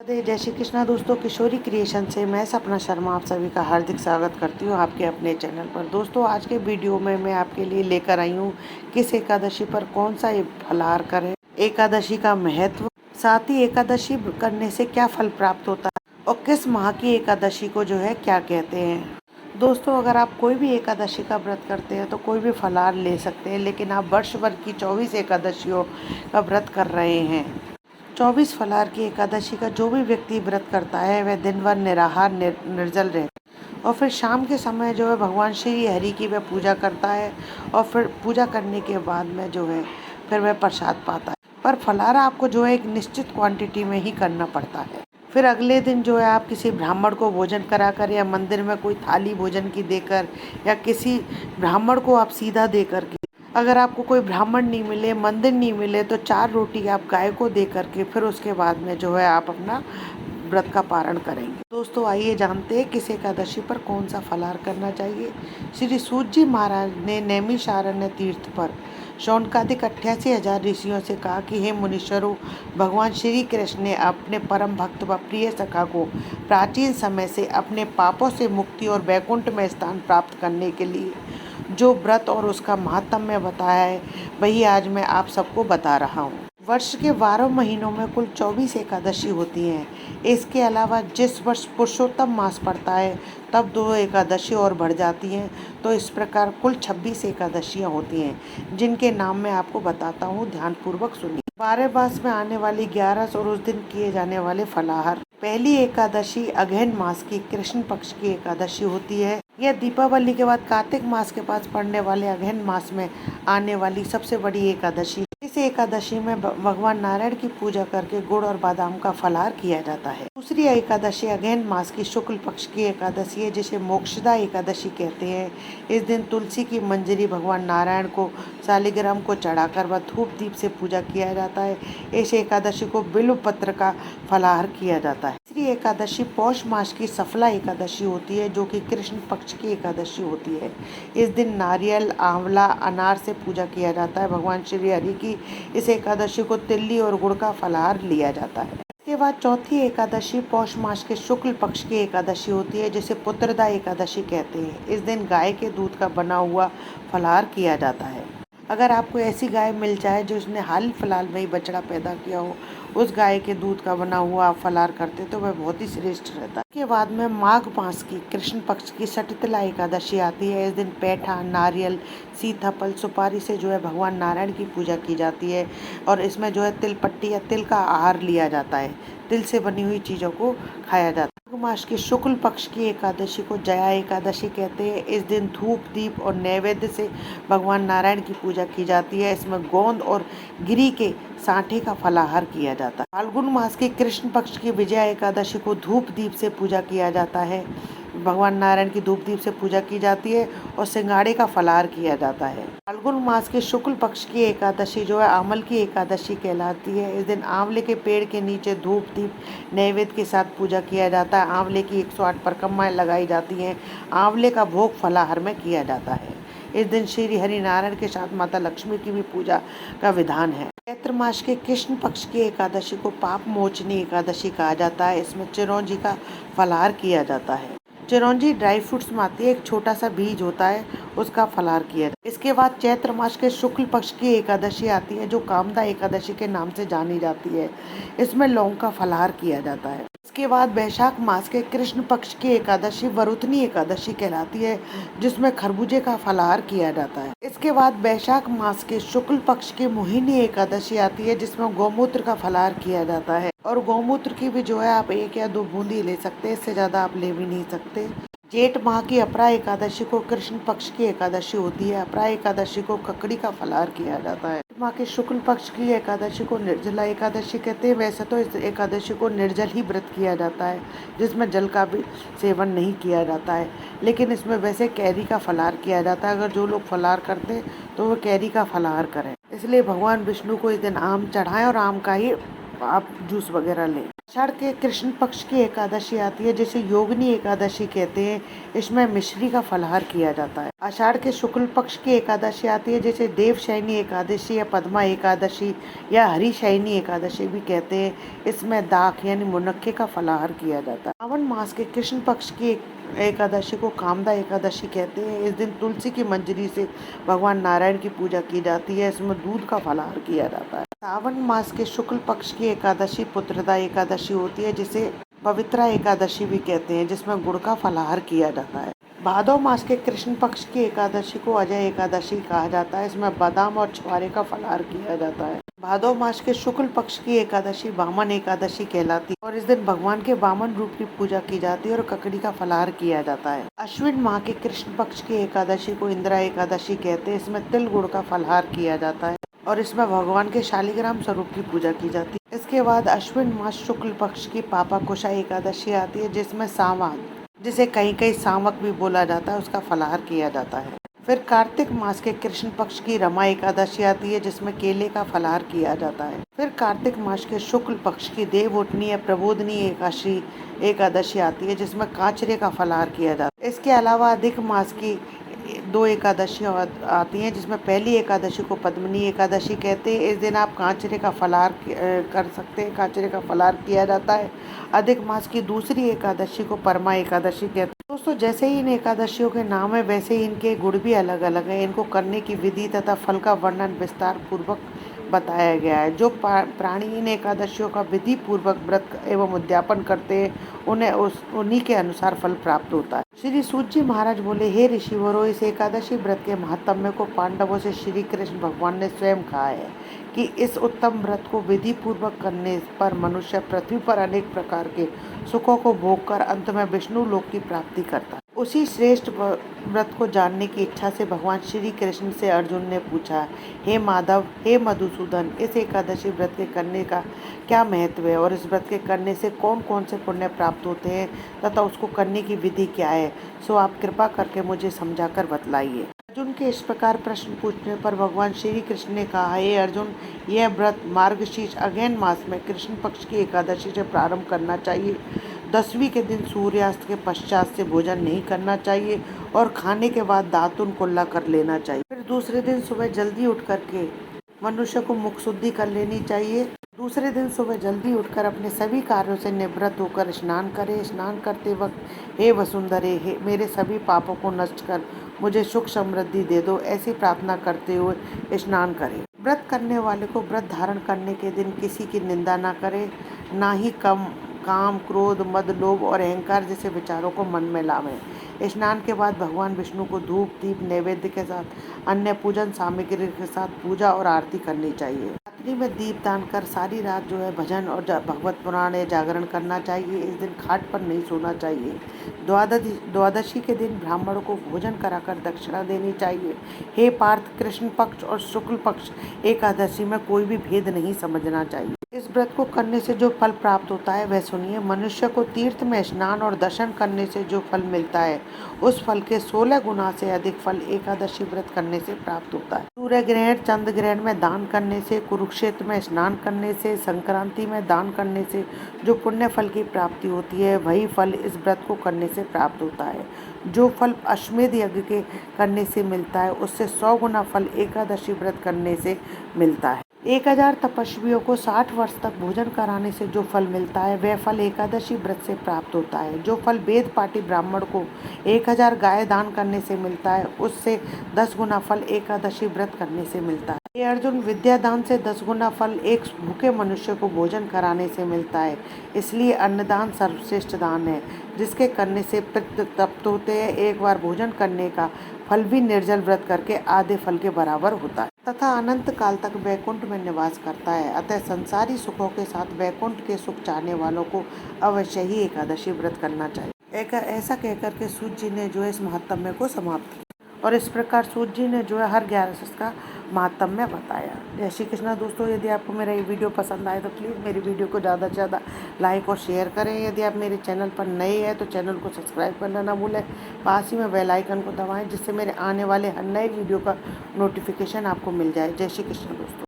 जय श्री कृष्णा दोस्तों, किशोरी क्रिएशन से मैं सपना शर्मा आप सभी का हार्दिक स्वागत करती हूँ आपके अपने चैनल पर। दोस्तों, आज के वीडियो में मैं आपके लिए लेकर आई हूँ किस एकादशी पर कौन सा फलाहार करें, एकादशी का महत्व, साथ ही एकादशी करने से क्या फल प्राप्त होता है और किस माह की एकादशी को जो है क्या कहते हैं। दोस्तों, अगर आप कोई भी एकादशी का व्रत करते हैं तो कोई भी फलाहार ले सकते हैं, लेकिन आप वर्ष भर की 24 एकादशियों का व्रत कर रहे हैं। 24 फलाहार की एकादशी का जो भी व्यक्ति व्रत करता है वह दिन भर निराहार निर्जल रहता है और फिर शाम के समय जो है भगवान श्री हरि की वह पूजा करता है और फिर पूजा करने के बाद में जो है फिर वह प्रसाद पाता है। पर फलाहार आपको जो है एक निश्चित क्वांटिटी में ही करना पड़ता है। फिर अगले दिन जो है आप किसी ब्राह्मण को भोजन कराकर या मंदिर में कोई थाली भोजन की देकर या किसी ब्राह्मण को आप सीधा देकर के, अगर आपको कोई ब्राह्मण नहीं मिले, मंदिर नहीं मिले, तो 4 रोटी आप गाय को दे करके फिर उसके बाद में जो है आप अपना व्रत का पारण करेंगे। दोस्तों, आइए जानते हैं किस एकादशी पर कौन सा फलाहार करना चाहिए। श्री सूत जी महाराज ने नैमिषारण्य तीर्थ पर शौनकादिक 88,000 ऋषियों से कहा कि हे मुनीश्वरों, भगवान श्री कृष्ण ने अपने परम भक्त व प्रिय सखा को प्राचीन समय से अपने पापों से मुक्ति और वैकुंठ में स्थान प्राप्त करने के लिए जो व्रत और उसका महात्म्य बताया है वही आज मैं आप सबको बता रहा हूँ। वर्ष के 12 महीनों में कुल 24 एकादशी होती हैं। इसके अलावा जिस वर्ष पुरुषोत्तम मास पड़ता है तब 2 एकादशी और बढ़ जाती हैं, तो इस प्रकार कुल 26 एकादशियाँ होती हैं, जिनके नाम मैं आपको बताता हूँ, ध्यानपूर्वक सुनिए। 12 मास में आने वाली 11 और उस दिन किए जाने वाले फलाहार। पहली एकादशी अगहन मास की कृष्ण पक्ष की एकादशी होती है। यह दीपावली के बाद कार्तिक मास के पास पड़ने वाले अगहन मास में आने वाली सबसे बड़ी एकादशी। इस एकादशी में भगवान नारायण की पूजा करके गुड़ और बादाम का फलाहार किया जाता है। दूसरी एकादशी अगहन मास की शुक्ल पक्ष की एकादशी है, जिसे मोक्षदा एकादशी कहते हैं। इस दिन तुलसी की मंजरी भगवान नारायण को शालिग्राम को चढ़ाकर व धूप दीप से पूजा किया जाता है। इस एकादशी को बिल्व पत्र का फलाहार किया जाता है। तीसरी एकादशी पौष मास की सफला एकादशी होती है, जो कि कृष्ण पक्ष की एकादशी होती है। इस दिन नारियल, आंवला, अनार से पूजा किया जाता है। भगवान श्री हरि की इस एकादशी को तिल्ली और गुड़ का फलाहार लिया जाता है। इसके बाद चौथी एकादशी पौष मास के शुक्ल पक्ष की एकादशी होती है, जिसे पुत्रदा एकादशी कहते हैं। इस दिन गाय के दूध का बना हुआ फलाहार किया जाता है। अगर आपको ऐसी गाय मिल जाए जो उसने हाल फिलहाल में ही बछड़ा पैदा किया हो, उस गाय के दूध का बना हुआ आप फलाहार करते तो वह बहुत ही श्रेष्ठ रहता है। इसके बाद में माघ मास की कृष्ण पक्ष की सठितला एकादशी आती है। इस दिन पैठा, नारियल, सीताफल, सुपारी से जो है भगवान नारायण की पूजा की जाती है और इसमें जो है तिल पट्टी या तिल का आहार लिया जाता है। तिल से बनी हुई चीज़ों को खाया जाता है। माघ मास की शुक्ल पक्ष की एकादशी को जया एकादशी कहते हैं। इस दिन धूप, दीप और नैवेद्य से भगवान नारायण की पूजा की जाती है। इसमें गोंद और गिरी के सांठे का फलाहार किया जाता है। फाल्गुन मास की कृष्ण पक्ष की विजया एकादशी को धूप दीप से पूजा किया जाता है। भगवान नारायण की धूप दीप से पूजा की जाती है और सिंगाड़े का फलाहार किया जाता है। फाल्गुन मास के शुक्ल पक्ष की एकादशी जो है आमल की एकादशी कहलाती है। इस दिन आंवले के पेड़ के नीचे धूप दीप नैवेद्य के साथ पूजा किया जाता है। आंवले की 108 परिक्रमाएं लगाई जाती हैं। आंवले का भोग फलाहार में किया जाता है। इस दिन श्री हरि नारायण के साथ माता लक्ष्मी की भी पूजा का विधान है। चैत्र मास के कृष्ण पक्ष की एकादशी को पाप मोचनी एकादशी कहा जाता है। इसमें चिरौंजी का फलाहार किया जाता है। चिरौंजी ड्राई फ्रूट्स में आती है, एक छोटा सा बीज होता है, उसका फलाहार किया जाता है। इसके बाद चैत्र मास के शुक्ल पक्ष की एकादशी आती है, जो कामदा एकादशी के नाम से जानी जाती है। इसमें लौंग का फलाहार किया जाता है। इसके बाद वैशाख मास के कृष्ण पक्ष की एकादशी वरुथनी एकादशी कहलाती है, जिसमें खरबूजे का फलाहार किया जाता है। इसके बाद वैशाख मास के शुक्ल पक्ष की मोहिनी एकादशी आती है, जिसमें गौमूत्र का फलाहार किया जाता है और गौमूत्र की भी जो है आप 1 या 2 बूंदी ले सकते हैं, इससे ज़्यादा आप ले भी नहीं सकते। जेठ माह की अपरा एकादशी को कृष्ण पक्ष की एकादशी होती है। अपरा एकादशी को ककड़ी का फलाहार किया जाता है। माह के शुक्ल पक्ष की एकादशी को निर्जला एकादशी कहते हैं। वैसे तो इस एकादशी को निर्जल ही व्रत किया जाता है, जिसमें जल का भी सेवन नहीं किया जाता है, लेकिन इसमें वैसे कैरी का फलाहार किया जाता है। अगर जो लोग फलाहार करते हैं तो वो कैरी का फलाहार करें। इसलिए भगवान विष्णु को इस दिन आम चढ़ाएं और आम का ही आप जूस वगैरह लें। आषाढ़ के कृष्ण पक्ष की एकादशी आती है जिसे योगिनी एकादशी कहते हैं। इसमें मिश्री का फलाहार किया जाता है। आषाढ़ के शुक्ल पक्ष की एकादशी आती है जिसे देवशयनी एकादशी या पद्मा एकादशी या हरिशयनी एकादशी भी कहते हैं। इसमें दाख यानी मुनक्के का फलाहार किया जाता है। श्रावण मास के कृष्ण पक्ष की एकादशी को कामदा एकादशी कहते हैं। इस दिन तुलसी की मंजरी से भगवान नारायण की पूजा की जाती है। इसमें दूध का फलाहार किया जाता है। सावन मास के शुक्ल पक्ष की एकादशी पुत्रदा एकादशी होती है जिसे पवित्रा एकादशी भी कहते हैं, जिसमें गुड़ का फलाहार किया जाता है। भादव मास के कृष्ण पक्ष की एकादशी को अजय एकादशी कहा जाता है। इसमें बादाम और छुआरे का फलाहार किया जाता है। भादव मास के शुक्ल पक्ष की एकादशी वामन एकादशी कहलाती है और इस दिन भगवान के वामन रूप की पूजा की जाती है और ककड़ी का फलाहार किया जाता है। अश्विन माह के कृष्ण पक्ष की एकादशी को इंदिरा एकादशी कहते हैं। इसमें तिल गुड़ का फलाहार किया जाता है और इसमें भगवान के शालिग्राम स्वरूप की पूजा की जाती है। इसके बाद अश्विन मास शुक्ल पक्ष की पापा कुशा एकादशी आती है जिसमें सावन, जिसे कहीं कहीं सामक भी बोला जाता है, उसका फलाहार किया जाता है। फिर कार्तिक मास के कृष्ण पक्ष की रमा एकादशी आती है जिसमें केले का फलाहार किया जाता है। फिर कार्तिक मास के शुक्ल पक्ष की देवउठनी या प्रबोधनी एकादशी आती है जिसमें कांचरे का फलाहार किया जाता है। इसके अलावा अधिक मास की 2 एकादशियाँ आती हैं जिसमें पहली एकादशी को पद्मिनी एकादशी कहते हैं। इस दिन आप कांचरे का फलाहार कर सकते हैं। कांचरे का फलाहार किया जाता है। अधिक मास की दूसरी एकादशी को परमा एकादशी कहते हैं। दोस्तों, जैसे ही इन एकादशियों के नाम है वैसे ही इनके गुण भी अलग अलग हैं। इनको करने की विधि तथा फल का वर्णन विस्तार पूर्वक बताया गया है। जो प्राणी इन एकादशियों का विधि पूर्वक व्रत एवं उद्यापन करते हैं उन्हें उन्हीं के अनुसार फल प्राप्त होता है। श्री सूत जी महाराज बोले, हे ऋषिवरों, इस एकादशी व्रत के महात्म्य को पांडवों से श्री कृष्ण भगवान ने स्वयं कहा है कि इस उत्तम व्रत को विधि पूर्वक करने पर मनुष्य पृथ्वी पर अनेक प्रकार के सुखों को भोग कर अंत में विष्णु लोक की प्राप्ति करता है। उसी श्रेष्ठ व्रत को जानने की इच्छा से भगवान श्री कृष्ण से अर्जुन ने पूछा, हे माधव, हे मधुसूदन, इस एकादशी व्रत के करने का क्या महत्व है और इस व्रत के करने से कौन कौन से पुण्य प्राप्त होते हैं तथा उसको करने की विधि क्या है, सो आप कृपा करके मुझे समझाकर बतलाइए। अर्जुन के इस प्रकार प्रश्न पूछने पर भगवान श्री कृष्ण ने कहा, हे अर्जुन, यह व्रत मार्गशीर्ष अगहन मास में कृष्ण पक्ष की एकादशी से प्रारंभ करना चाहिए। 10वीं के दिन सूर्यास्त के पश्चात से भोजन नहीं करना चाहिए और खाने के बाद दातुन कुल्ला कर लेना चाहिए। फिर दूसरे दिन सुबह जल्दी उठ करके मनुष्य को मुख शुद्धि कर लेनी चाहिए। दूसरे दिन सुबह जल्दी उठकर अपने सभी कार्यों से निवृत्त होकर स्नान करे। स्नान करते वक्त, हे वसुंधरे, हे मेरे सभी पापों को नष्ट कर मुझे सुख समृद्धि दे दो, ऐसी प्रार्थना करते हुए स्नान करे। व्रत करने वाले को व्रत धारण करने के दिन किसी की निंदा ना करे, ना ही काम, क्रोध, मद, लोभ और अहंकार जैसे विचारों को मन में लावे। स्नान के बाद भगवान विष्णु को धूप दीप नैवेद्य के साथ अन्य पूजन सामग्री के साथ पूजा और आरती करनी चाहिए। रात्रि में दीप दान कर सारी रात जो है भजन और भगवत पुराण या जागरण करना चाहिए। इस दिन खाट पर नहीं सोना चाहिए। द्वादशी के दिन ब्राह्मणों को भोजन कराकर दक्षिणा देनी चाहिए। हे पार्थ, कृष्ण पक्ष और शुक्ल पक्ष एकादशी में कोई भी भेद नहीं समझना चाहिए। इस व्रत को करने से जो फल प्राप्त होता है वह सुनिए। मनुष्य को तीर्थ में स्नान और दर्शन करने से जो फल मिलता है उस फल के 16 गुना से अधिक फल एकादशी व्रत करने से प्राप्त होता है। सूर्य ग्रहण, चंद्र ग्रहण में दान करने से, कुरुक्षेत्र में स्नान करने से, संक्रांति में दान करने से जो पुण्य फल की प्राप्ति होती है वही फल इस व्रत को करने से प्राप्त होता है। जो फल अश्वमेध यज्ञ के करने से मिलता है उससे 100 गुना फल एकादशी व्रत करने से मिलता है। 1000 तपस्वियों को 60 वर्ष तक भोजन कराने से जो फल मिलता है वह फल एकादशी व्रत से प्राप्त होता है। जो फल वेद पाठी ब्राह्मण को 1000 गाय दान करने से मिलता है उससे 10 गुना फल एकादशी व्रत करने से मिलता है। ये अर्जुन, विद्या दान से 10 गुना फल एक भूखे मनुष्य को भोजन कराने से मिलता है। इसलिए अन्नदान सर्वश्रेष्ठ दान है जिसके करने से पितृ तृप्त होते हैं। एक बार भोजन करने का फल भी निर्जल व्रत करके आधे फल के बराबर होता है तथा अनंत काल तक वैकुंठ में निवास करता है। अतः संसारी सुखों के साथ वैकुंठ के सुख चाहने वालों को अवश्य ही एकादशी व्रत करना चाहिए। ऐसा कहकर के सूत जी ने जो है इस महात्म्य को समाप्त किया और इस प्रकार सूत जी ने जो है हर 11 का महात्म्य बताया। जय श्री कृष्ण। दोस्तों, यदि आपको मेरा ये वीडियो पसंद आए तो प्लीज़ मेरी वीडियो को ज़्यादा से ज़्यादा लाइक और शेयर करें। यदि आप मेरे चैनल पर नए हैं तो चैनल को सब्सक्राइब करना ना भूलें। पास ही में बेल आइकन को दबाएं जिससे मेरे आने वाले हर नए वीडियो का नोटिफिकेशन आपको मिल जाए। जय श्री कृष्ण दोस्तों।